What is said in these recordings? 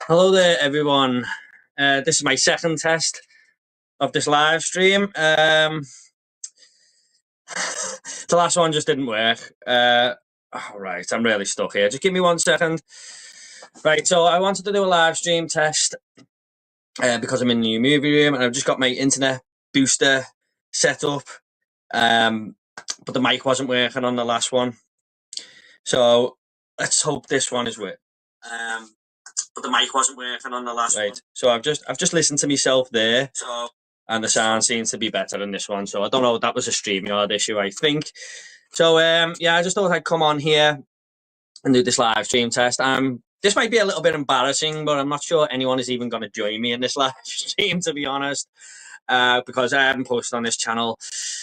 Hello there, everyone. This is my second test of this live stream. The last one just didn't work. Right, I'm really stuck here. Just give me 1 second. Right, so I wanted to do a live stream test because I'm in the new movie room and I've just got my internet booster set up. But the mic wasn't working on the last one. So let's hope this one is working. But the mic wasn't working on the last one. So I've just listened to myself there. And the sound seems to be better in this one. So I don't know if that was a StreamYard issue, I think. So yeah, I just thought I'd come on here and do this live stream test. This might be a little bit embarrassing, but I'm not sure anyone is even going to join me in this live stream, to be honest, because I haven't posted on this channel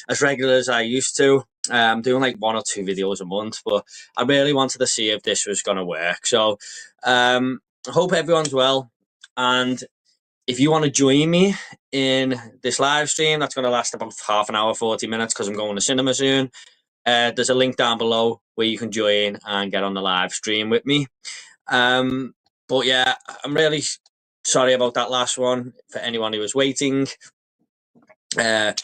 as regular as I used to. I'm doing like 1 or 2 videos a month, but I really wanted to see if this was going to work. So I hope everyone's well. And if you want to join me in this live stream, that's going to last about half an hour, 40 minutes, because I'm going to cinema soon. There's a link down below where you can join and get on the live stream with me. But yeah, I'm really sorry about that last one for anyone who was waiting. But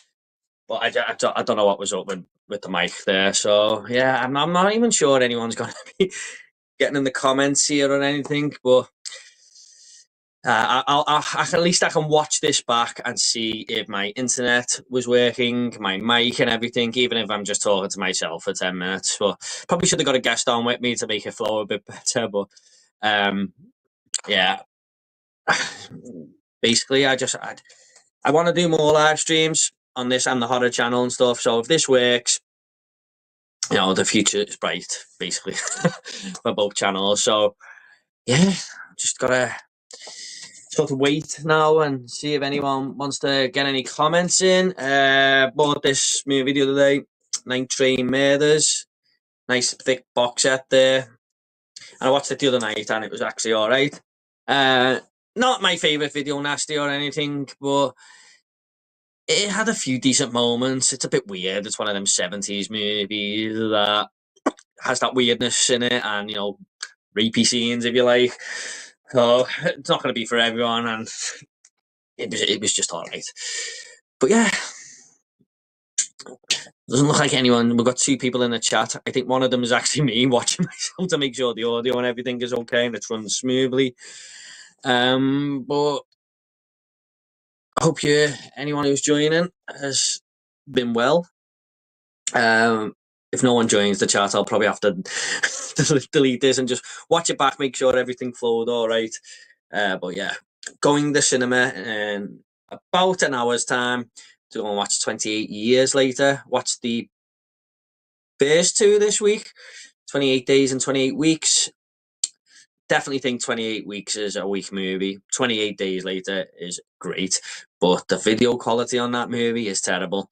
I don't know what was up with the mic there. So yeah, I'm not even sure anyone's going to be getting in the comments here or anything, but at least I can watch this back and see if my internet was working, my mic and everything, even if I'm just talking to myself for 10 minutes. But probably should have got a guest on with me to make it flow a bit better. But yeah, basically, I want to do more live streams on this and the horror channel and stuff. So if this works, you know, the future is bright, basically, for both channels. So yeah, just gotta sort of wait now and see if anyone wants to get any comments in. Bought this movie the other day, Night Train Murders. Nice thick box set there. And I watched it the other night and it was actually alright. Not my favourite video nasty or anything, but it had a few decent moments. It's a bit weird. It's one of them 70s movies that has that weirdness in it and, you know, rapey scenes, if you like. So it's not going to be for everyone, and it was just all right. But yeah, doesn't look like anyone. We've got 2 people in the chat. I think one of them is actually me watching myself to make sure the audio and everything is okay and it's running smoothly. But I hope anyone who's joining has been well. If no one joins the chat, I'll probably have to delete this and just watch it back, make sure everything flowed all right. But yeah, going to cinema in about an hour's time to go and watch 28 Years Later. Watch the first 2 this week, 28 Days and 28 Weeks. Definitely think 28 Weeks is a weak movie. 28 Days Later is great, but the video quality on that movie is terrible.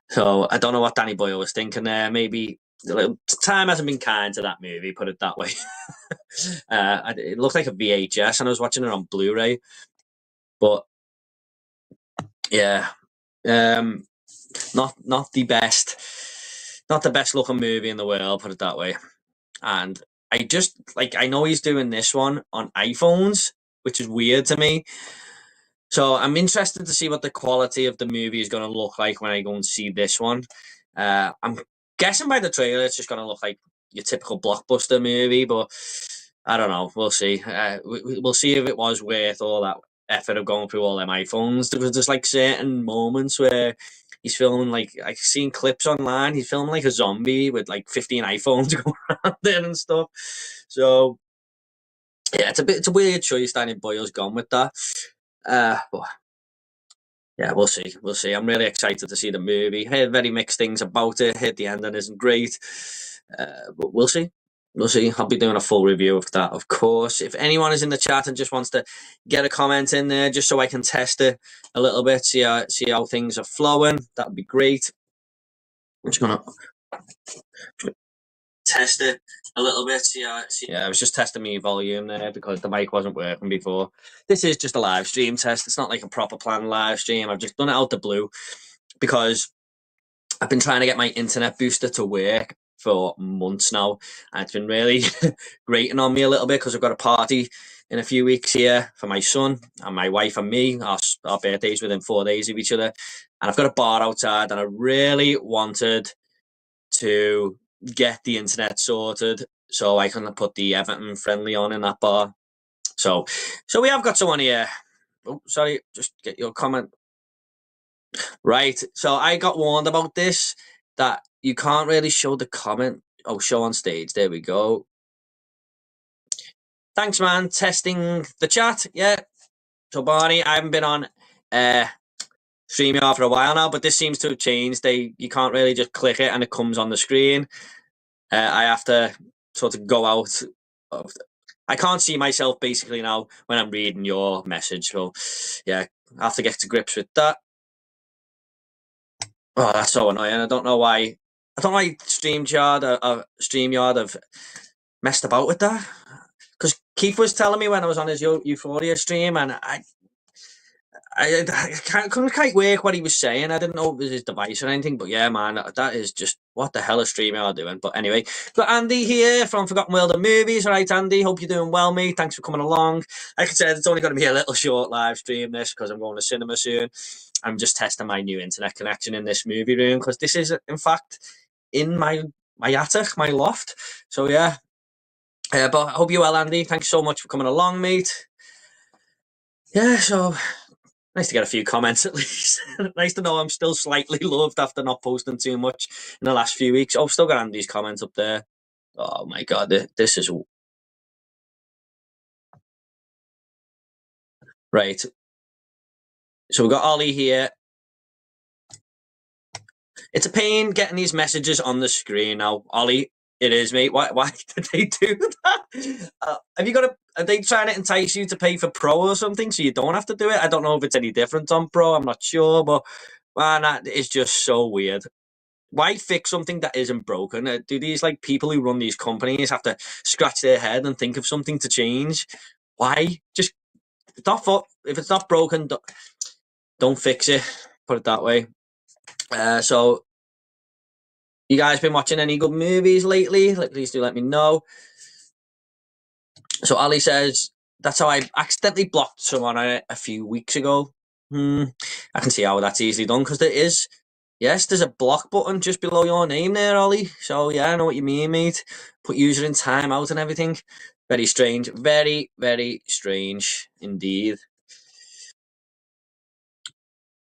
So I don't know what Danny Boyle was thinking there. Maybe time hasn't been kind to that movie, put it that way. It looked like a VHS and I was watching it on Blu-ray. But yeah, not the best looking movie in the world, put it that way. And I know he's doing this one on iPhones, which is weird to me. So I'm interested to see what the quality of the movie is going to look like when I go and see this one. I'm guessing by the trailer it's just going to look like your typical blockbuster movie, but I don't know. We'll see. We'll see if it was worth all that effort of going through all them iPhones. There's like certain moments where he's filming, like I've seen clips online. He's filming like a zombie with like 15 iPhones going around there and stuff. So yeah, it's a weird choice Danny Boyle's gone with that. But yeah, we'll see. I'm really excited to see the movie. Heard very mixed things about it. Heard the ending isn't great. But we'll see. I'll be doing a full review of that, of course. If anyone is in the chat and just wants to get a comment in there, just so I can test it a little bit, see how things are flowing, that would be great. I'm just gonna test it a little bit. Yeah, I was just testing my volume there because the mic wasn't working before. This is just a live stream test. It's not like a proper planned live stream. I've just done it out the blue because I've been trying to get my internet booster to work for months now, and it's been really grating on me a little bit because I've got a party in a few weeks here for my son and my wife and me. Our birthdays within 4 days of each other. And I've got a bar outside, and I really wanted to get the internet sorted so I can put the Everton friendly on in that bar. So we have got someone here. Oh, sorry, just get your comment. Right. So I got warned about this, that you can't really show the comment. Oh, show on stage. There we go. Thanks, man. Testing the chat. Yeah. So Barney, I haven't been on StreamYard for a while now, but this seems to have changed. You can't really just click it and it comes on the screen. I have to sort of go out of I can't see myself basically now when I'm reading your message. So yeah, I have to get to grips with that. Oh, that's so annoying. I don't know why. I don't know why StreamYard have messed about with that. Because Keith was telling me when I was on his Euphoria stream, and I couldn't quite work what he was saying. I didn't know it was his device or anything, but yeah, man, that is just what the hell is StreamYard doing? But anyway, got Andy here from Forgotten World of Movies. All right, Andy, hope you're doing well, mate. Thanks for coming along. Like I said, it's only going to be a little short live stream this because I'm going to cinema soon. I'm just testing my new internet connection in this movie room because this is, in fact, in my attic, my loft. So yeah, but I hope you're well, Andy. Thanks so much for coming along, mate. Yeah, so nice to get a few comments at least. Nice to know I'm still slightly loved after not posting too much in the last few weeks. Oh, still got Andy's comments up there. Oh my god, this is right. So we've got Ollie here. It's a pain getting these messages on the screen now, Ollie. It is, mate. Why did they do that? Have you got a? Are they trying to entice you to pay for Pro or something so you don't have to do it? I don't know if it's any different on Pro. I'm not sure, but man, that is just so weird. Why fix something that isn't broken? Do these like people who run these companies have to scratch their head and think of something to change? Why? Just if it's not broken, don't fix it. Put it that way. So you guys been watching any good movies lately? Please do let me know. So Ali says that's how I accidentally blocked someone a few weeks ago. I can see how that's easily done because there is. Yes, there's a block button just below your name there, Ollie. So yeah, I know what you mean, mate. Put user in timeout and everything. Very strange. Very, very strange indeed.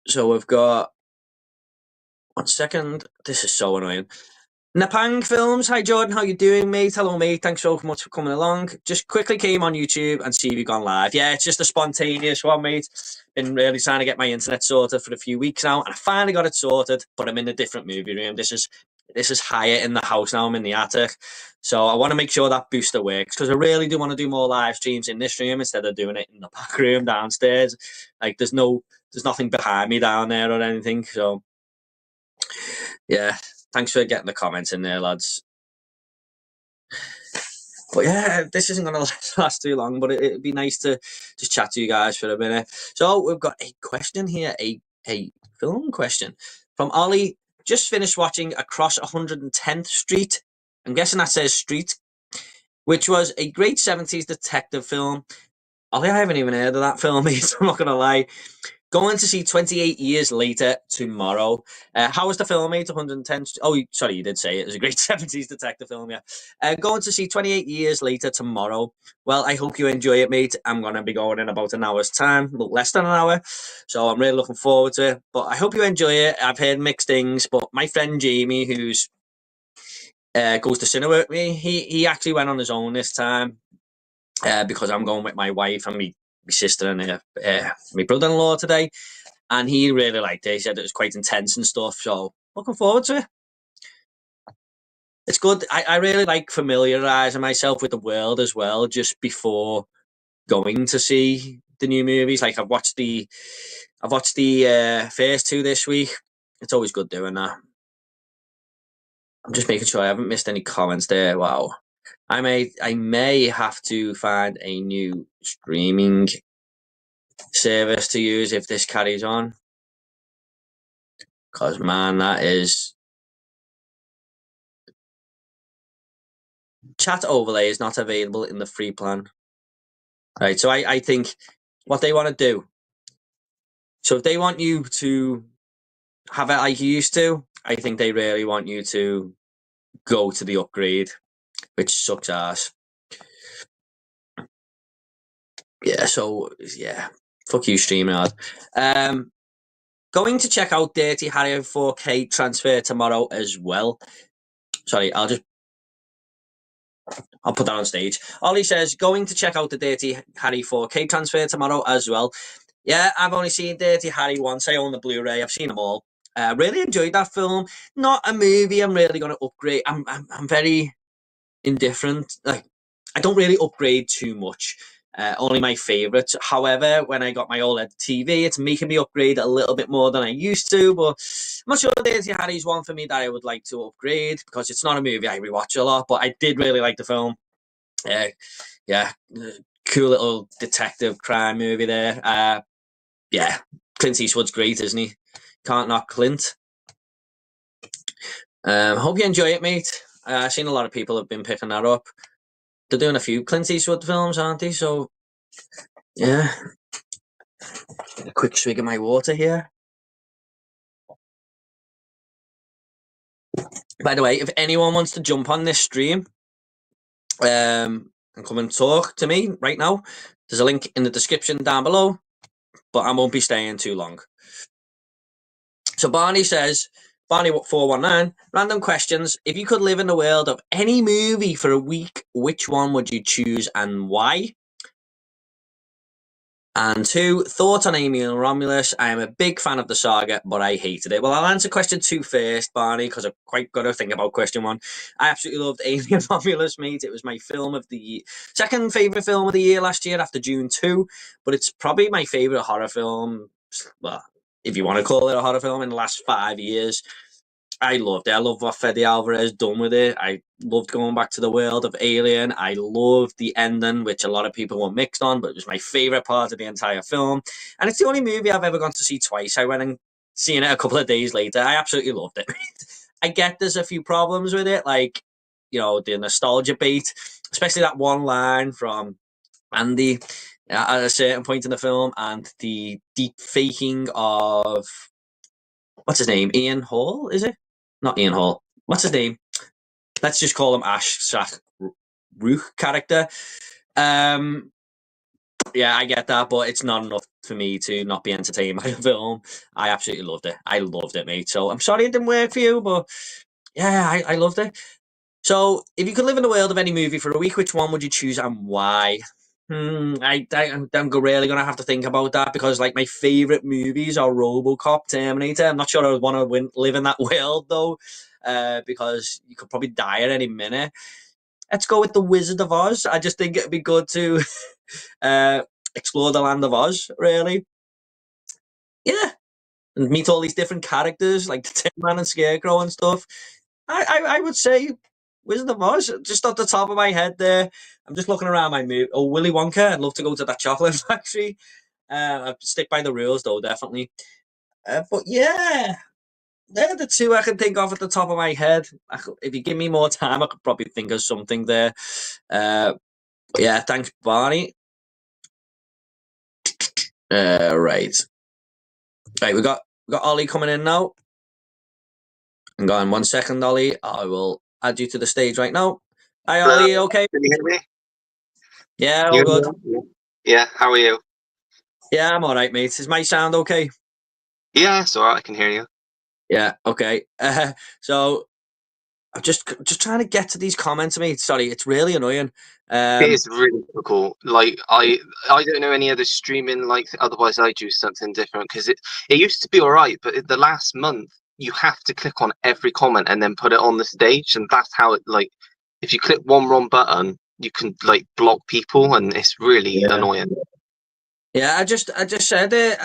So we've got 1 second. This is so annoying. Napang Films. Hi Jordan, how you doing, mate? Hello, mate. Thanks so much for coming along. Just quickly came on YouTube and see if you've gone live. Yeah, it's just a spontaneous one, mate. Been really trying to get my internet sorted for a few weeks now, and I finally got it sorted. But I'm in a different movie room. This is higher in the house now. I'm in the attic, so I want to make sure that booster works because I really do want to do more live streams in this room instead of doing it in the back room downstairs. Like there's nothing behind me down there or anything. So yeah, thanks for getting the comments in there, lads. But yeah, this isn't going to last too long, but it'd be nice to just chat to you guys for a minute. So we've got a question here, a film question from Ollie. Just finished watching Across 110th Street. I'm guessing that says street, which was a great 70s detective film. Ollie, I haven't even heard of that film, mate. I'm not going to lie. Going to see 28 Years Later tomorrow. How was the film, mate? 110. Oh, sorry, you did say it. It was a great 70s detective film, yeah. Going to see 28 Years Later tomorrow. Well, I hope you enjoy it, mate. I'm going to be going in about an hour's time, a little less than an hour. So I'm really looking forward to it. But I hope you enjoy it. I've heard mixed things, but my friend Jamie, who's goes to cinema with me, he actually went on his own this time because I'm going with my wife and my sister and my brother-in-law today. And he really liked it. He said it was quite intense and stuff. So looking forward to it. It's good. I really like familiarizing myself with the world as well, just before going to see the new movies. Like I've watched the first two this week. It's always good doing that. I'm just making sure I haven't missed any comments there. Wow. I may have to find a new streaming service to use if this carries on. Because man, that is chat overlay is not available in the free plan. Right. So I think what they want to do. So if they want you to have it like you used to, I think they really want you to go to the upgrade, which sucks ass. Yeah. So yeah, fuck you, StreamYard. Going to check out Dirty Harry 4K transfer tomorrow as well. Sorry, I'll put that on stage. Ollie says, going to check out the Dirty Harry 4K transfer tomorrow as well. Yeah, I've only seen Dirty Harry once. I own the Blu-ray. I've seen them all. Really enjoyed that film. Not a movie I'm really going to upgrade. I'm very indifferent. Like, I don't really upgrade too much. Only my favourites. However, when I got my OLED TV, it's making me upgrade a little bit more than I used to. But I'm not sure Dirty Harry's one for me that I would like to upgrade because it's not a movie I rewatch a lot. But I did really like the film. Yeah, cool little detective crime movie there. Yeah, Clint Eastwood's great, isn't he? Can't knock Clint. Hope you enjoy it, mate. I've seen a lot of people have been picking that up. They're doing a few Clint Eastwood films, aren't they? So, yeah. Get a quick swig of my water here. By the way, if anyone wants to jump on this stream and come and talk to me right now, there's a link in the description down below, but I won't be staying too long. So Barney says, Barney419, random questions. If you could live in the world of any movie for a week, which one would you choose and why? And 2, thoughts on Amy and Romulus. I am a big fan of the saga, but I hated it. Well, I'll answer question 2 first, Barney, because I've quite got to think about question 1. I absolutely loved Amy and Romulus, mate. It was my film of the year, second favourite film of the year last year after June 2, but it's probably my favourite horror film, well, if you want to call it a horror film, in the last 5 years. I loved it. I love what Fede Alvarez done with it. I loved going back to the world of Alien. I loved the ending, which a lot of people were mixed on, but it was my favourite part of the entire film. And it's the only movie I've ever gone to see twice. I went and seen it a couple of days later. I absolutely loved it. I get there's a few problems with it, like, the nostalgia bait, especially that one line from Andy at a certain point in the film, and the deep faking of, what's his name? Ian Hall, is it? Not Ian Hall. What's his name? Let's just call him Ash Shaq Rook character. Yeah, I get that, but it's not enough for me to not be entertained by the film. I absolutely loved it. I loved it, mate. So I'm sorry it didn't work for you, but yeah, I loved it. So if you could live in the world of any movie for a week, which one would you choose and why? I'm really gonna have to think about that because, like, my favorite movies are RoboCop, Terminator. I'm not sure I would want to live in that world though, because you could probably die at any minute. Let's go with the Wizard of Oz. I just think it'd be good to explore the land of Oz. Really, yeah, and meet all these different characters like the Tin Man and Scarecrow and stuff. I would say Wizard of Oz, just off the top of my head there. I'm just looking around my movie. Oh, Willy Wonka. I'd love to go to that chocolate factory. I'd stick by the rules, though, definitely. But yeah, they're the two I can think of at the top of my head. If you give me more time, I could probably think of something there. But yeah, thanks, Barney. Right. Right, we got Ollie coming in now. Hang on 1 second, Ollie. I will add you to the stage right now. Hi, Ollie. Okay? Can you hear me? Yeah, all good. Yeah, how are you? Yeah, I'm all right, mate. Is my sound okay? Yeah, it's all right. I can hear you. Yeah, okay. So I'm just trying to get to these comments, mate. Sorry, it's really annoying. It is really difficult. Like I don't know any other streaming. Like otherwise, I do something different because it used to be all right, but the last month you have to click on every comment and then put it on the stage, and that's how it like. If you click one wrong button, you can like block people, and it's really annoying. Yeah, I just said it.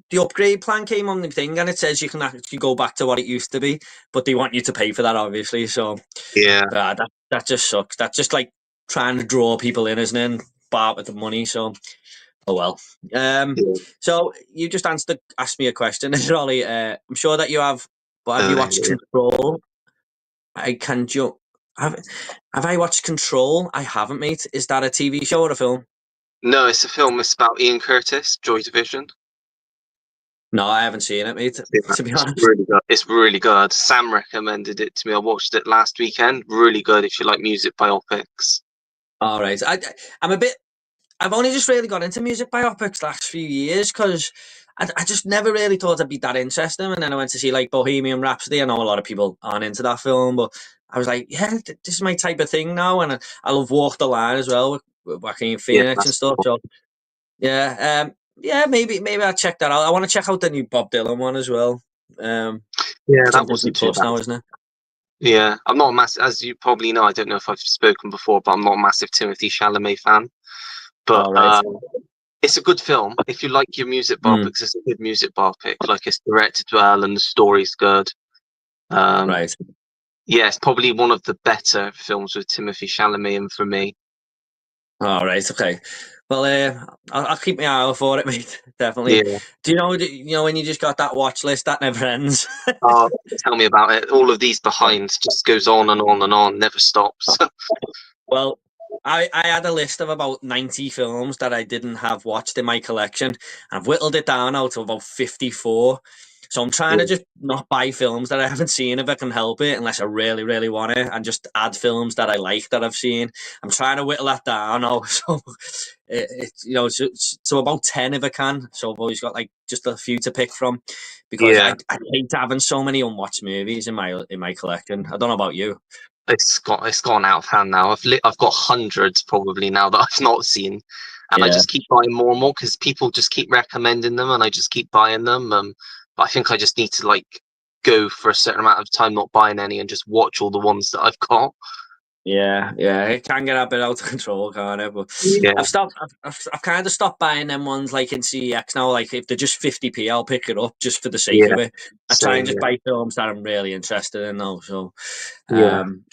The upgrade plan came on the thing, and it says you can actually go back to what it used to be, but they want you to pay for that, obviously. So Yeah, that just sucks. That's just like trying to draw people in, isn't it? And bar with the money. So oh well. So you just asked me a question, Ollie. I'm sure that you have, but have you watched Control? I can jump. Have I watched Control? I haven't, mate. Is that a TV show or a film? No, it's a film. It's about Ian Curtis, Joy Division. No, I haven't seen it, mate. Yeah, To be it's honest. really good. It's really good. Sam recommended it to me. I watched it last weekend. Really good if you like music biopics. All right. I'm a bit. I've only just really got into music biopics last few years because I just never really thought I'd be that interested. And then I went to see like Bohemian Rhapsody. I know a lot of people aren't into that film, but I was like, yeah, this is my type of thing now. And I love Walk the Line as well with Joaquin Yeah, Phoenix and that's stuff. cool. So yeah, maybe I'll check that out. I want to check out the new Bob Dylan one as well. Yeah, It's that on Disney wasn't too Plus bad. now, isn't it? Yeah, I'm not a massive, as you probably know. I don't know if I've spoken before, but I'm not a massive Timothy Chalamet fan. But All right. it's a good film. If you like your music Mm, biopics, it's a good music biopic. Like it's directed well and the story's good. Um, right. yeah, it's probably one of the better films with Timothy Chalamet in for me. All right. Okay. Well, I'll keep my eye out for it, mate. Definitely. Yeah. Do you know? When you just got that watch list that never ends. Oh, tell me about it. All of these behind just goes on and on and on, never stops. Well, I had a list of about 90 films that I didn't have watched in my collection. I've whittled it down now to about 54. So I'm trying to Yeah. just not buy films that I haven't seen if I can help it, unless I really, really want it, and just add films that I like that I've seen. I'm trying to whittle that down now. So it's about 10 if I can. So I've always got like just a few to pick from because Yeah. I hate having so many unwatched movies in my collection. I don't know about you. It's gone out of hand now. I've got hundreds probably now that I've not seen, and I Yeah. just keep buying more and more because people just keep recommending them, and I just keep buying them. But I think I just need to like go for a certain amount of time not buying any and just watch all the ones that I've got. Yeah, it can get a bit out of control, can't it? But Yeah, I've stopped. I've kind of stopped buying them ones like in CEX now. Like if they're just 50p, I'll pick it up just for the sake yeah, of it. I try and same. just Yeah, buy films that I'm really interested in now. So, yeah. um,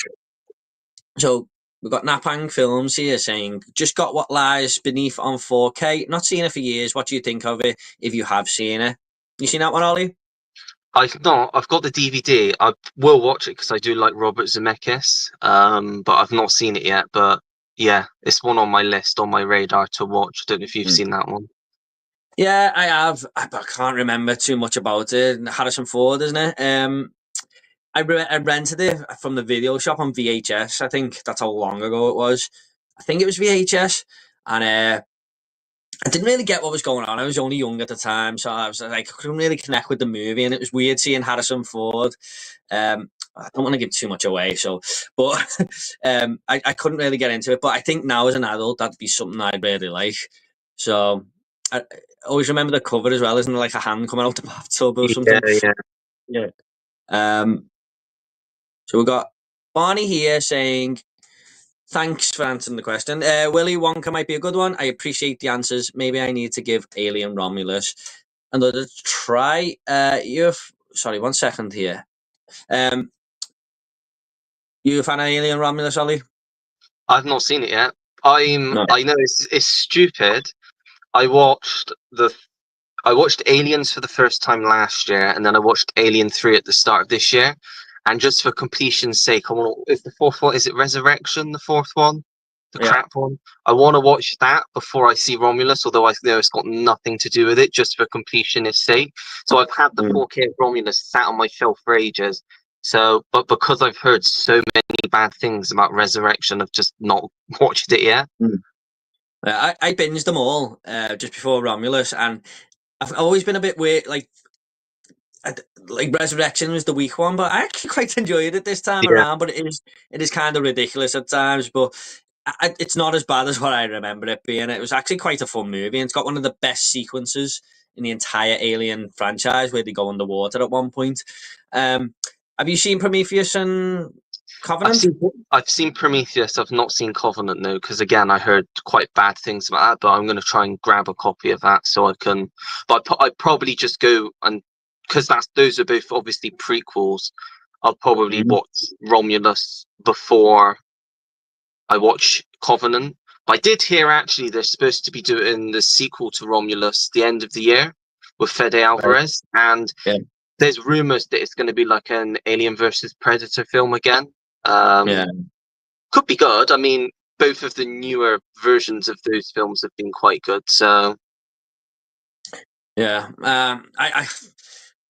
so we've got Napang Films here saying just got What Lies Beneath on 4K. Not seen it for years. What do you think of it? If you have seen it, you seen that one, Ollie? I've not. I've got the DVD. I will watch it because I do like Robert Zemeckis. But I've not seen it yet. But yeah, it's one on my list on my radar to watch. I don't know if you've Mm. seen that one. Yeah, I have. I can't remember too much about it. Harrison Ford, isn't it? I rented it from the video shop on VHS. I think that's how long ago it was. I think it was VHS, and I didn't really get what was going on. I was only young at the time, so I was like, I couldn't really connect with the movie, and it was weird seeing Harrison Ford. I don't want to give too much away, so but I couldn't really get into it. But I think now as an adult, that'd be something I'd really like. So I always remember the cover as well, isn't it? Like a hand coming out the bathtub or Yeah, something. yeah. Yeah. Um, so we've got Barney here saying, thanks for answering the question. Willy Wonka might be a good one. I appreciate the answers. Maybe I need to give Alien Romulus another try. Sorry, 1 second here. Um, you a fan of Alien Romulus, Ollie? I've not seen it yet. No. I know it's stupid. I watched the I watched Aliens for the first time last year, and then I watched Alien 3 at the start of this year. And just for completion's sake, I want to, is the fourth one, is it Resurrection, the fourth one? The Yeah. crap one? I want to watch that before I see Romulus, although I know it's got nothing to do with it, just for completionist sake. So I've had the Mm. 4K of Romulus sat on my shelf for ages. So, but because I've heard so many bad things about Resurrection, I've just not watched it yet. Mm. I binged them all just before Romulus, and I've always been a bit weird. Like Resurrection was the weak one, but I actually quite enjoyed it this time Yeah, around. But it is kind of ridiculous at times, but it's not as bad as what I remember it being. It was actually quite a fun movie, and it's got one of the best sequences in the entire Alien franchise, where they go underwater at one point. Have you seen Prometheus and I've Covenant? seen I've seen Prometheus. I've not seen Covenant though, because again, I heard quite bad things about that. But I'm going to try and grab a copy of that so I can. But I'd probably just go and because those are both obviously prequels. I'll probably Mhm. watch Romulus before I watch Covenant. But I did hear actually they're supposed to be doing the sequel to Romulus the end of the year with Fede Right. Alvarez, and Yeah. there's rumors that it's going to be like an Alien versus Predator film again. Yeah. Could be good. I mean, both of the newer versions of those films have been quite good. So Yeah.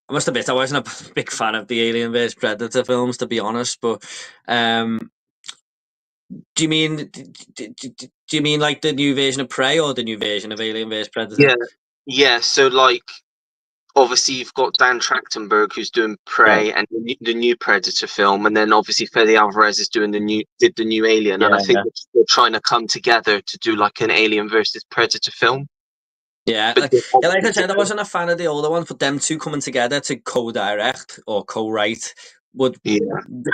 I must admit I wasn't a big fan of the Alien vs Predator films, to be honest. But do you mean do you mean like the new version of Prey or the new version of Alien vs Predator? yeah, yeah. So like obviously you've got Dan Trachtenberg who's doing Yeah. Prey and the new Predator film, and then obviously Fede Alvarez is doing did the new Alien, and I Yeah. think Yeah. they're trying to come together to do like an Alien versus Predator film. Yeah, But they're yeah, like obviously I said, I wasn't a fan of the older one, but them two coming together to co-direct or co-write would yeah,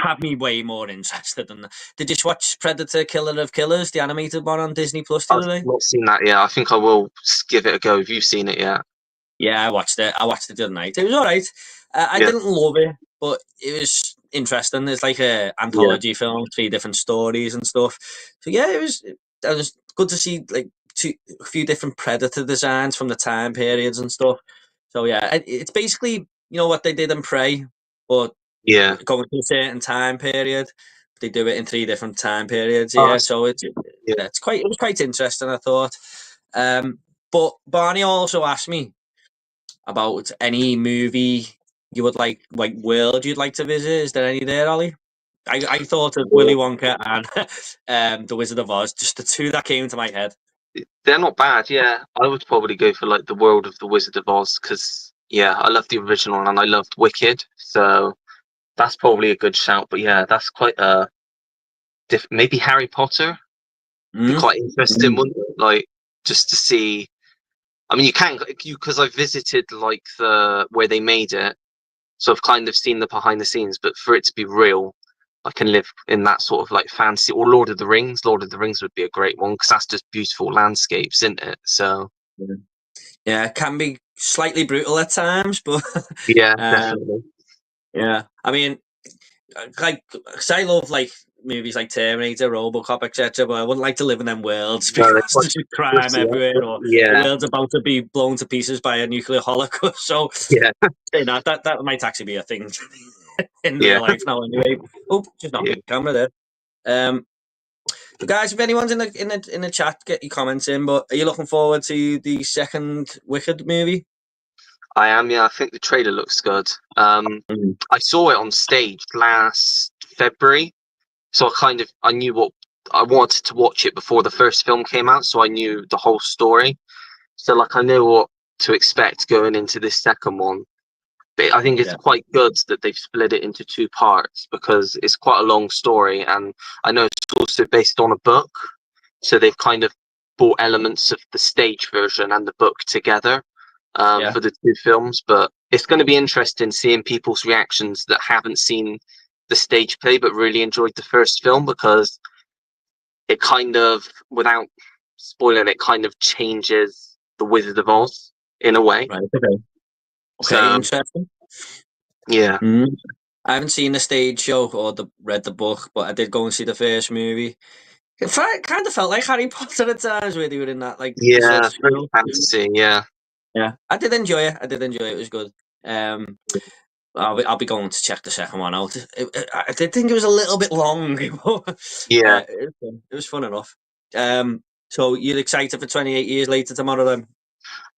have me way more interested in that. Did you watch Predator Killer of Killers, the animated one on Disney Plus the I've other day? not seen that yet. I think I will give it a go. Have you seen it yet? Yeah, I watched it. I watched it the other night. It was all right. I Yeah, didn't love it, but it was interesting. It's like a yeah, anthology film, three different stories and stuff. So yeah, it was. It was good to see like a few different Predator designs from the time periods and stuff. So yeah, it's basically what they did in Prey, but yeah. going to a certain time period. They do it in three different time periods. Oh, Yeah, so yeah, it was quite interesting. I thought. But Barney also asked me about any movie you would like world you'd like to visit. Is there any there, Ollie? I thought of Willy Wonka and The Wizard of Oz, just the two that came to my head. they're not bad. Yeah, I would probably go for like the World of the Wizard of Oz because yeah, I love the original and I loved Wicked, so that's probably a good shout. But yeah, that's quite maybe Harry Potter be Mm? quite interesting, Mm. wouldn't it? Like just to see. I mean, you because I visited like the where they made it, so I've kind of seen the behind the scenes. But for it to be real, I can live in that sort of like fantasy or Lord of the Rings. Lord of the Rings would be a great one because that's just beautiful landscapes, isn't it? So Yeah, yeah, it can be slightly brutal at times, but yeah, um, definitely. yeah. I mean, like, 'cause I love like movies like Terminator, RoboCop, etc. But I wouldn't like to live in them worlds No, they're because quite there's just crime gritty, aren't everywhere, or they? the Yeah, world's about to be blown to pieces by a nuclear holocaust. So, yeah, that might actually be a thing in yeah, real life now. Anyway, oh, just not yeah. the camera there. But guys, if anyone's in the chat, get your comments in. But are you looking forward to the second Wicked movie? I am. Yeah, I think the trailer looks good. Mm. I saw it on stage last February, so I knew what I wanted to watch it before the first film came out, so I knew the whole story. So like I know what to expect going into this second one. But I think it's Yeah, quite good that they've split it into two parts because it's quite a long story, and I know it's also based on a book, so they've kind of brought elements of the stage version and the book together yeah, for the two films. But it's going to be interesting seeing people's reactions that haven't seen the stage play but really enjoyed the first film because it kind of, without spoiling it, kind of changes the Wizard of Oz in a way. right. Okay, okay, So interesting. yeah, Mm. I haven't seen the stage show or read the book, but I did go and see the first movie. It kind of felt like Harry Potter at times where they were in that like sort yeah, of very school. fantasy. Yeah, Yeah, I did enjoy it. I did enjoy it. It was good. Um, I'll be going to check the second one out. I did think it was a little bit long, but yeah. it was fun enough. So you're excited for 28 years later tomorrow then?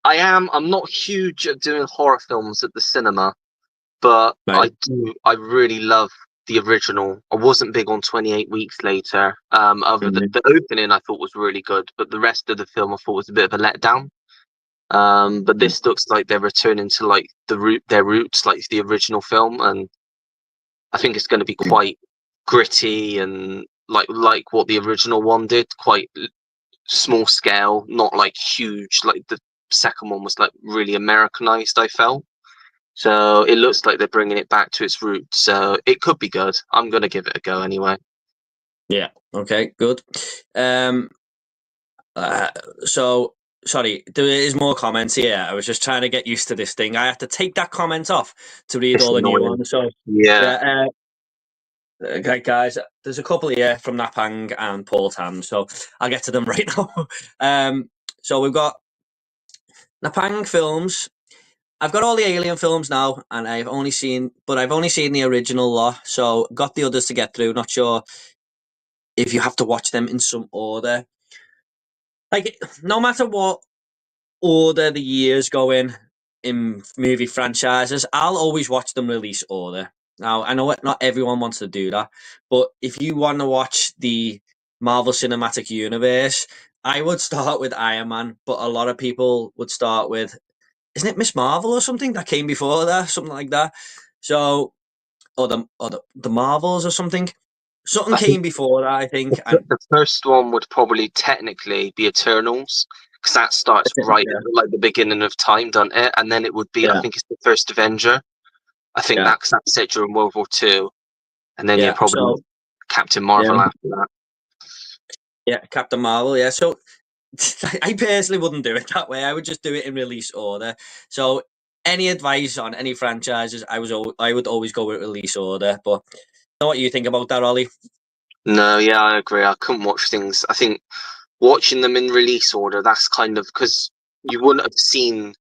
I am. I'm not huge at doing horror films at the cinema, but Right. I do. I really love the original. I wasn't big on 28 Weeks Later. Other than Mhm. the opening, I thought was really good, but the rest of the film I thought was a bit of a letdown. But this looks like they're returning to like their roots, like the original film, and I think it's going to be quite gritty and like what the original one did, quite small scale, not like huge. Like the second one was like really Americanized, I felt. So it looks like they're bringing it back to its roots. So it could be good. I'm gonna give it a go anyway. Yeah. Okay. Good. Um. Uh, so sorry, there is more comments here. I was just trying to get used to this thing. I have to take that comment off to read It's all the new annoying. ones. So Yeah, yeah. Okay, guys, there's a couple here from Napang and Paul Tam, so I'll get to them right now. So we've got Napang films. I've got all the Alien films now, and I've only seen the original lot, so got the others to get through. Not sure if you have to watch them in some order. Like, no matter what order the years go in movie franchises, I'll always watch them release order. Now, I know not everyone wants to do that, but if you want to watch the Marvel Cinematic Universe, I would start with Iron Man, but a lot of people would start with, isn't it Miss Marvel or something that came before that, something like that? So, or the Marvels or something. Something I think came before that, I the, think, and the first one would probably technically be Eternals, because that starts right yeah, at like the beginning of time, doesn't it? And then it would be, I yeah, think it's the first Avenger. I think yeah, that's set during World War Two, and then yeah, yeah. probably So Captain yeah, Marvel after that. yeah, Captain Marvel. Yeah, so I personally wouldn't do it that way. I would just do it in release order. So any advice on any franchises, I would always go with release order. But know what you think about that, Ollie? No, yeah, I agree. I couldn't watch things. I think watching them in release order, that's kind of because you wouldn't have seen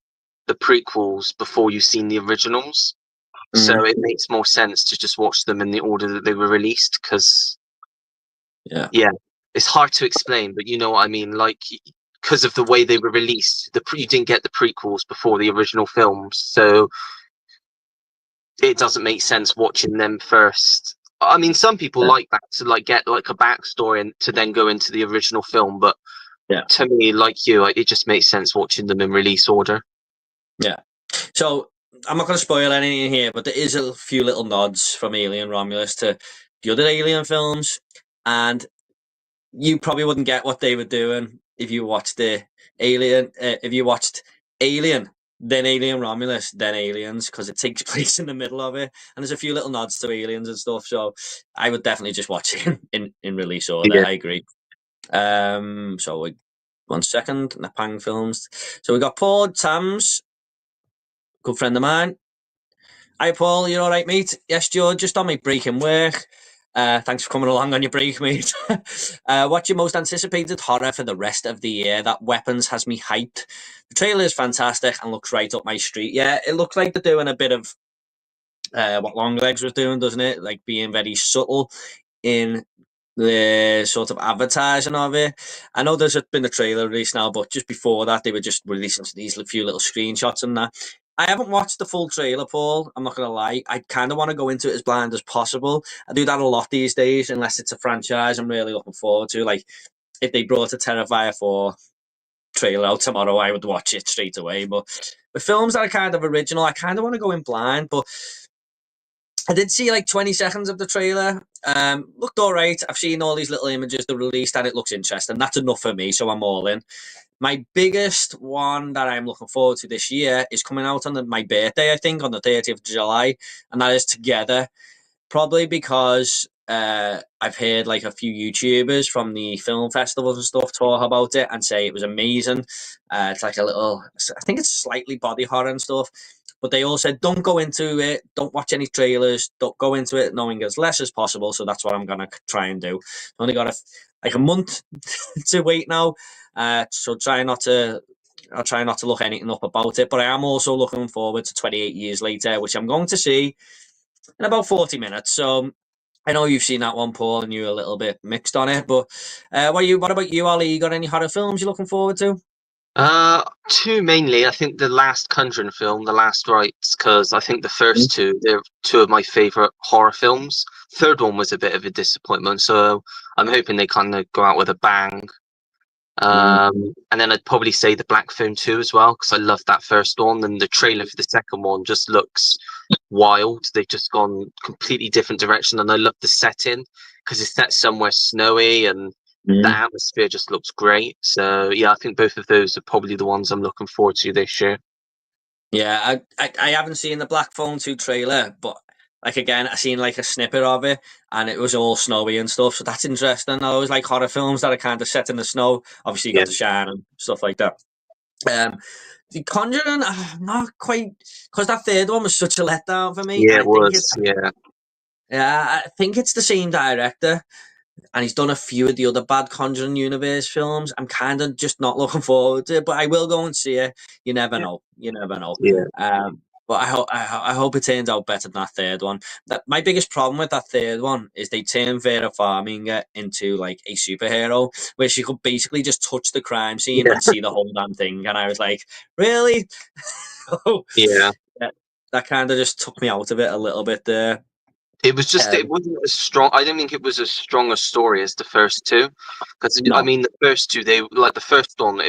the prequels before you've seen the originals. So Mm, it makes more sense to just watch them in the order that they were released because, yeah, yeah, it's hard to explain, but you know what I mean. Like, because of the way they were released, you didn't get the prequels before the original films, so it doesn't make sense watching them first. I mean, some people yeah, like that to like get like a backstory and to then go into the original film, but yeah, to me, like you, it just makes sense watching them in release order. yeah. So I'm not going to spoil anything here, but there is a few little nods from Alien Romulus to the other Alien films, and you probably wouldn't get what they were doing if you watched the Alien. If you watched Alien, then Alien Romulus, then Aliens, because it takes place in the middle of it, and there's a few little nods to Aliens and stuff. So I would definitely just watch it in release order. Yeah. I agree. So 1 second, Napang Films. So we got Paul Tams, good friend of mine. Hi, Paul. You all right, mate? Yes, George. Just on my break in work. Thanks for coming along on your break, mate. What's your most anticipated horror for the rest of the year? That Weapons has me hyped. The trailer is fantastic and looks right up my street. Yeah, it looks like they're doing a bit of what Longlegs was doing, doesn't it? Like being very subtle in the sort of advertising of it. I know there's been a trailer release now, but just before that, they were just releasing these few little screenshots and that. I haven't watched the full trailer, Paul. I'm not gonna lie. I kind of want to go into it as blind as possible. I do that a lot these days, unless it's a franchise I'm really looking forward to. Like if they brought a Terrifier 4 trailer out tomorrow, I would watch it straight away. But the films that are kind of original, I kind of want to go in blind. But I did see like 20 seconds of the trailer. Looked all right. I've seen all these little images they released and it looks interesting. That's enough for me, so I'm all in. My biggest one that I'm looking forward to this year is coming out on my birthday, I think, on the 30th of July, and that is Together. Probably because I've heard like a few YouTubers from the film festivals and stuff talk about it and say it was amazing. It's like a little, I think it's slightly body horror and stuff. But they all said, don't go into it, don't watch any trailers, don't go into it knowing as less as possible. So that's what I'm gonna try and do. Only got like a month to wait now, so I'll try not to look anything up about it. But I am also looking forward to 28 Years Later, which I'm going to see in about 40 minutes. So I know you've seen that one, Paul, and you're a little bit mixed on it. But what about you, Ollie? You got any horror films you're looking forward to? Two mainly. I think the last Conjuring film, The Last Rites, because I think the first two, they're two of my favorite horror films. Third one was a bit of a disappointment, so I'm hoping they kind of go out with a bang. Mm. And then I'd probably say the Black Phone 2 as well, because I loved that first one. And the trailer for the second one just looks wild. They've just gone completely different direction. And I love the setting because it's set somewhere snowy and the Mm. atmosphere just looks great. So, yeah, I think both of those are probably the ones I'm looking forward to this year. Yeah, I haven't seen the Black Phone 2 trailer, but like again, I seen like a snippet of it and it was all snowy and stuff. So that's interesting. I always like horror films that are kind of set in the snow. Obviously, you Yeah. got The Shine and stuff like that. Um, the Conjuring, not quite, because that third one was such a letdown for me, Yeah, and it was. Yeah. I think it's the same director, and he's done a few of the other bad Conjuring universe films. I'm kind of just not looking forward to it, but I will go and see it. You never Yeah. know. You never know. Yeah. Um, But I hope it turns out better than that third one. My biggest problem with that third one is they turned Vera Farmiga into like a superhero, where she could basically just touch the crime scene Yeah, and see the whole damn thing. And I was like, really? yeah. That kind of just took me out of it a little bit there. It was just it Um, wasn't as strong. I don't think it was as strong a story as the first two, because I no, mean the first two, they like the first one.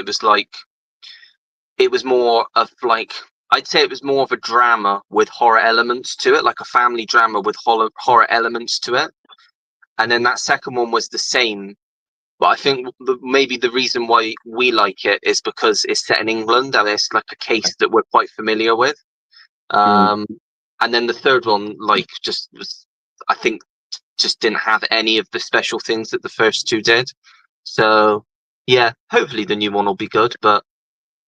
It was more of like, I'd say it was more of a drama with horror elements to it, like a family drama with horror elements to it. And then that second one was the same, but I think maybe the reason why we like it is because it's set in England and it's like a case that we're quite familiar with. mm, Um, and then the third one, like, just was, I think, just didn't have any of the special things that the first two did. So, yeah, hopefully the new one will be good. But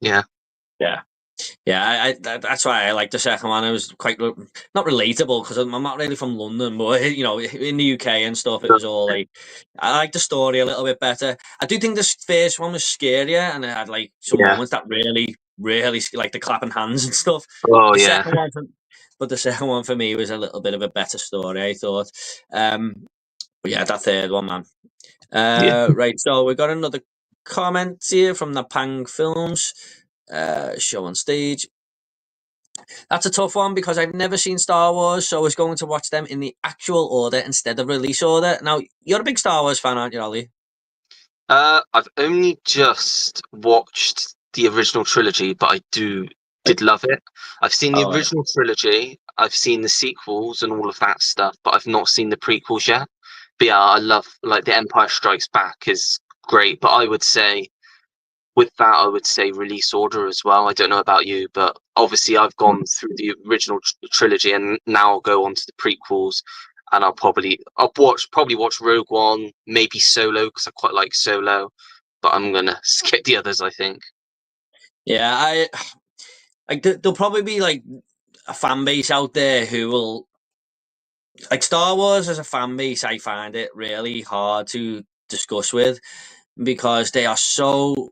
yeah, yeah. Yeah, that's why I like the second one. It was quite not relatable because I'm not really from London, but you know, in the UK and stuff, it was all like I like the story a little bit better. I do think this first one was scarier, and it had like some yeah. moments that really like the clapping hands and stuff. Oh The yeah, second one, but the second one for me was a little bit of a better story, I thought. But yeah, that third one, man. yeah. Right, so we got another comment here from the Pang Films. Show on stage. That's a tough one because I've never seen Star Wars, so I was going to watch them in the actual order instead of release order. Now, you're a big Star Wars fan, aren't you, Ollie? I've only just watched the original trilogy, but I did love it. I've seen the All right. original trilogy, I've seen the sequels and all of that stuff, but I've not seen the prequels yet. But yeah, I love, like, The Empire Strikes Back is great, but I would say with that, I would say release order as well. I don't know about you, but obviously I've gone through the original trilogy, and now I'll go on to the prequels, and probably watch Rogue One, maybe Solo because I quite like Solo, but I'm gonna skip the others, I think. Yeah, there'll probably be like a fan base out there who will like Star Wars as a fan base. I find it really hard to discuss with because they are so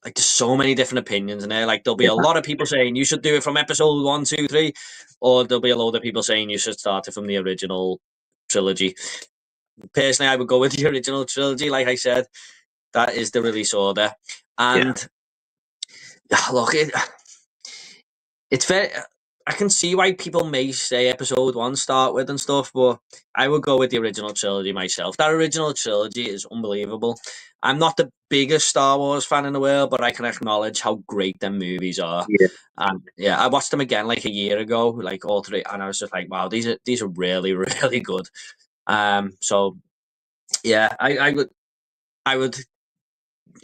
like there's so many different opinions in there. Like there'll be a lot of people saying you should do it from episode one, two, three, or there'll be a load of people saying you should start it from the original trilogy. Personally, I would go with the original trilogy. Like I said, that is the release order, Yeah, and look, it's very. I can see why people may say episode one start with and stuff, but I would go with the original trilogy myself. That original trilogy is unbelievable. I'm not the biggest Star Wars fan in the world, but I can acknowledge how great them movies are. yeah, And yeah, I watched them again like a year ago, like all three, and I was just like, wow, these are really really good. So yeah, I would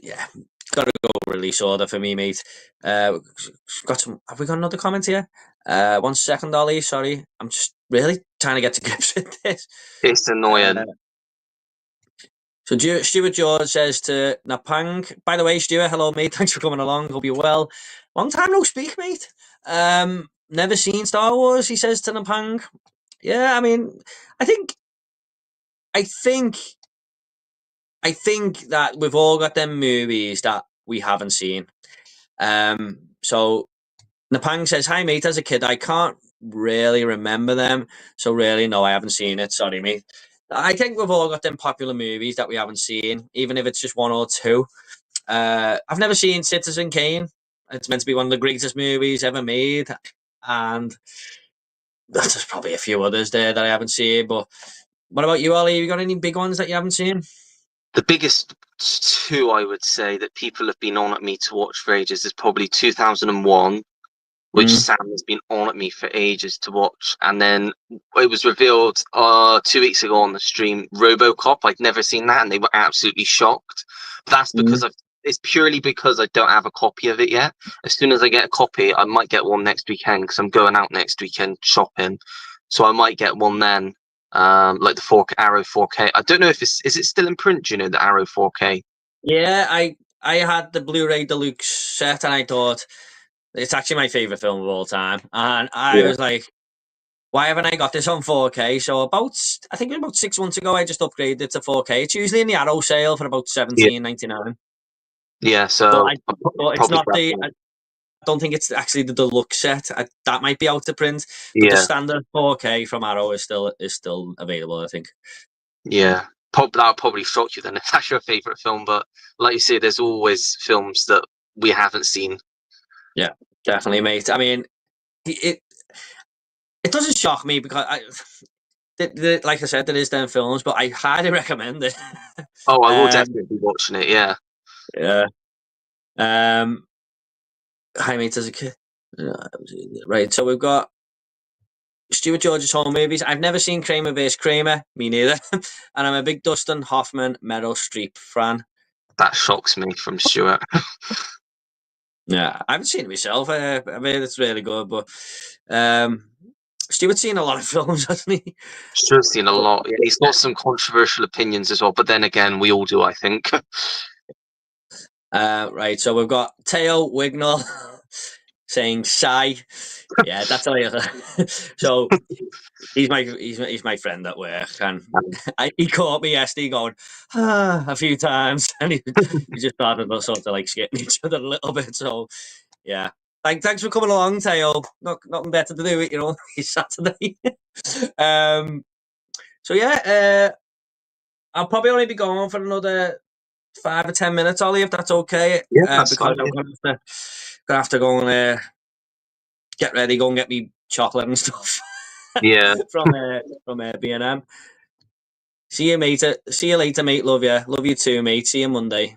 yeah, gotta go release order for me, mate. Got some. Have we got another comment here? 1 second, Ollie. Sorry, I'm just really trying to get to grips with this. it's Uh, annoying. so Stuart George says to Napang. By the way, Stuart, hello, mate. Thanks for coming along. Hope you're well. Long time no speak, mate. Never seen Star Wars. He says to Napang. Yeah, I mean, I think, I think, I think that we've all got them movies that we haven't seen. So Napang says, "Hi mate, as a kid, I can't really remember them, so really no, I haven't seen it. Sorry, mate. I think we've all got them popular movies that we haven't seen, even if it's just one or two. I've never seen Citizen Kane. It's meant to be one of the greatest movies ever made, and there's probably a few others there that I haven't seen. But what about you, Ollie? Have you got any big ones that you haven't seen? The biggest two I would say that people have been on at me to watch for ages is probably 2001, which Mm, Sam has been on at me for ages to watch. And then it was revealed 2 weeks ago on the stream, RoboCop. I'd never seen that, and they were absolutely shocked. But that's because mm. it's purely because I don't have a copy of it yet. As soon as I get a copy, I might get one next weekend because I'm going out next weekend shopping. So I might get one then. Like the 4K Arrow 4K. I don't know if is it still in print, do you know, the Arrow 4K? Yeah, I had the Blu-ray deluxe set, and I thought it's actually my favorite film of all time. And I Yeah. was like, why haven't I got this on 4K? So I think it was about 6 months ago, I just upgraded it to 4K. It's usually in the Arrow sale for about Yeah. 17.99. Yeah, But so I, I'll but it's probably not grab the. one. don't think it's actually the deluxe set. That might be out of print, but the Yeah, standard 4K from Arrow is still available, I think. yeah. That'll probably shock you then if that's your favorite film. But like you say, there's always films that we haven't seen. Yeah, definitely, mate. I mean, it doesn't shock me because like I said, there is them films, but I highly recommend it. Oh, I will um, definitely be watching it. Yeah, yeah. Hi, mate. As a kid, right? So we've got Stuart George's home movies. I've never seen Kramer vs. Kramer. Me neither. And I'm a big Dustin Hoffman, Meryl Streep fan. that shocks me from Stuart. Yeah, I haven't seen it myself. I mean, it's really good, but um, Stuart's seen a lot of films, hasn't he? Stuart's seen a lot. Yeah, he's got some controversial opinions as well. But then again, we all do, I think. Right, so we've got Teo Wignall saying "sigh." Yeah, that's all. So he's my friend at work, and he caught me yesterday going a few times, and he just started to sort of like skitting each other a little bit. So yeah, thanks for coming along, Teo. Nothing better to do, it's Saturday. um, so yeah, I'll probably only be going for another 5 or 10 minutes, Ollie, if that's okay. Yeah, that's Because fine. I'm gonna have to go and get ready, go and get me chocolate and stuff Yeah. from B&M. See you, mate. See you later, mate. Love you. Love you too, mate. See you Monday.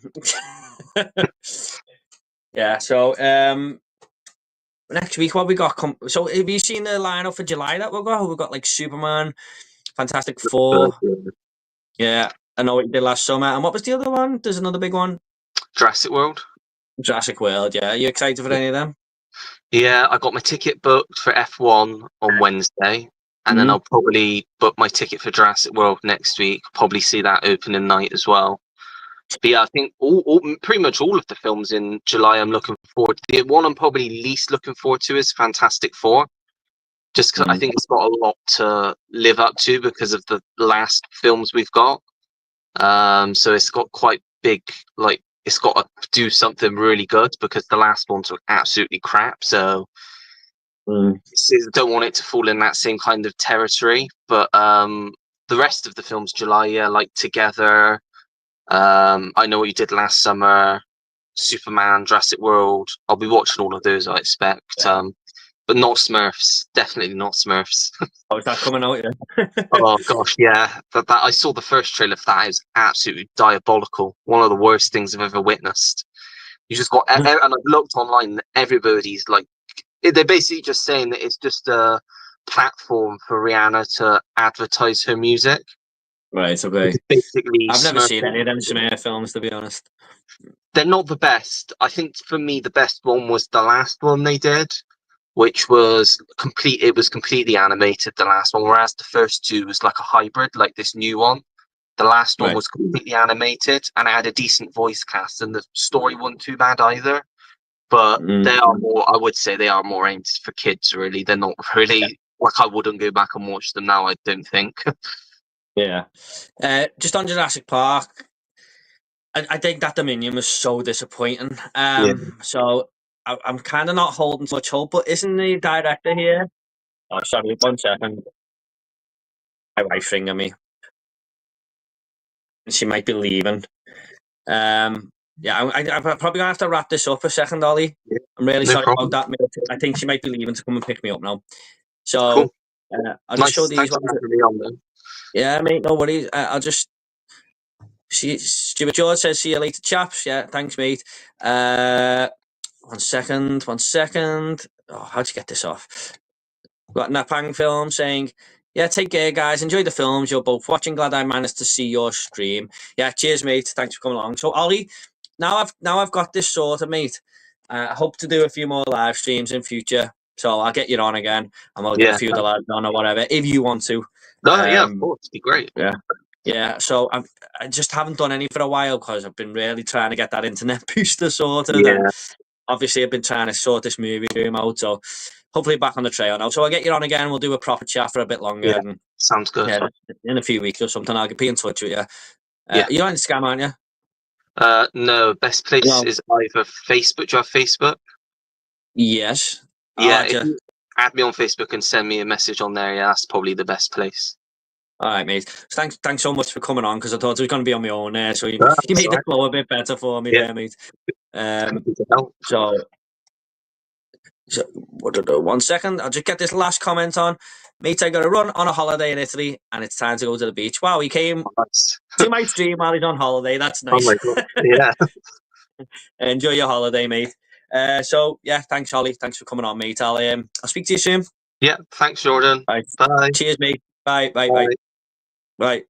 Yeah. So next week, what we got? So have you seen the lineup for July that we've got? We've got like Superman, Fantastic Four. Yeah, I know what you did last summer. And what was the other one? There's another big one. Jurassic World. Jurassic World. Yeah. Are you excited for any of them? Yeah, I got my ticket booked for F1 on Wednesday, and then Mhm. I'll probably book my ticket for Jurassic World next week. Probably see that opening night as well. But yeah, I think pretty much all of the films in July I'm looking forward to. The one I'm probably least looking forward to is Fantastic Four, just because I Mhm. think it's got a lot to live up to because of the last films we've got. So it's got quite big, like it's got to do something really good because the last ones were absolutely crap. So Mm. don't want it to fall in that same kind of territory. But the rest of the films, July, yeah, like Together. I Know What You Did Last Summer, Superman, Jurassic World. I'll be watching all of those, I expect. But not Smurfs. Definitely not Smurfs. Oh, is that coming out? Yeah. Oh gosh, yeah. That I saw the first trailer for that. It was absolutely diabolical. One of the worst things I've ever witnessed. You just got, and I've looked online. And everybody's like, they're basically just saying that it's just a platform for Rihanna to advertise her music. Right. Okay. Because basically, I've never Smurf. seen any of them Smith films, to be honest. They're not the best. I think for me, the best one was the last one they did, which was complete. It was completely animated. The last one, whereas the first two was like a hybrid, like this new one. The last one Right. was completely animated, and it had a decent voice cast, and the story wasn't too bad either. But Mm. they are more. I would say they are more aimed for kids. Really, they're not really like I wouldn't go back and watch them now. I don't think. Yeah. Just on Jurassic Park, I think that Dominion was so disappointing. Yeah. So I'm kind of not holding much hope. But isn't the director here? Oh, sorry. 1 second. My wife's ringing me. She might be leaving. Yeah, I'm probably gonna have to wrap this up a second, Ollie. Yeah. I'm really No sorry about problem. that, mate. I think she might be leaving to come and pick me up now. Cool. So I'll just show Nice. these Thanks ones. for having me on, then. Yeah, mate, no worries. I'll just Stuart George says, "See you later, chaps." Yeah, thanks, mate. 1 second, 1 second. Oh, how'd you get this off? Got Napang Film saying, "Yeah, take care, guys. Enjoy the films you're both watching. Glad I managed to see your stream. Yeah, cheers, mate. Thanks for coming along." So, Ollie, now I've got this sorted, mate. I hope to do a few more live streams in future. So I'll get you on again, and we'll get a Yeah. few of the lads on or whatever if you want to. No, yeah, of Um, course. It'd be great. yeah. Yeah, so I just haven't done any for a while because I've been really trying to get that internet booster sorted, and Yeah. obviously I've been trying to sort this movie room out. So hopefully back on the trail now. So I'll get you on again. We'll do a proper chat for a bit longer, Yeah. and Sounds good. yeah, in a few weeks or something, I'll be in touch with you. Yeah. You're on Instagram, aren't you? No, best place No. is either Facebook. Do you have Facebook? Yes. Yeah, I'll if add you. you add me on Facebook and send me a message on there, yeah, that's probably the best place. All right, mate. Thanks so much for coming on, because I thought I was going to be on my own there, so you That's made all the right. flow a bit better for me Yeah. there, mate. Happy to help. So 1 second, I'll just get this last comment on. Mate, I got to run on a holiday in Italy, and it's time to go to the beach. Wow, he came Nice. to my stream while he's on holiday. That's Oh nice. my god. Yeah. Enjoy your holiday, mate. So yeah, thanks, Ollie. Thanks for coming on, mate. I'll speak to you soon. Yeah. Thanks, Jordan. Right. Bye. Cheers, mate. Bye, bye, bye, Bye. bye.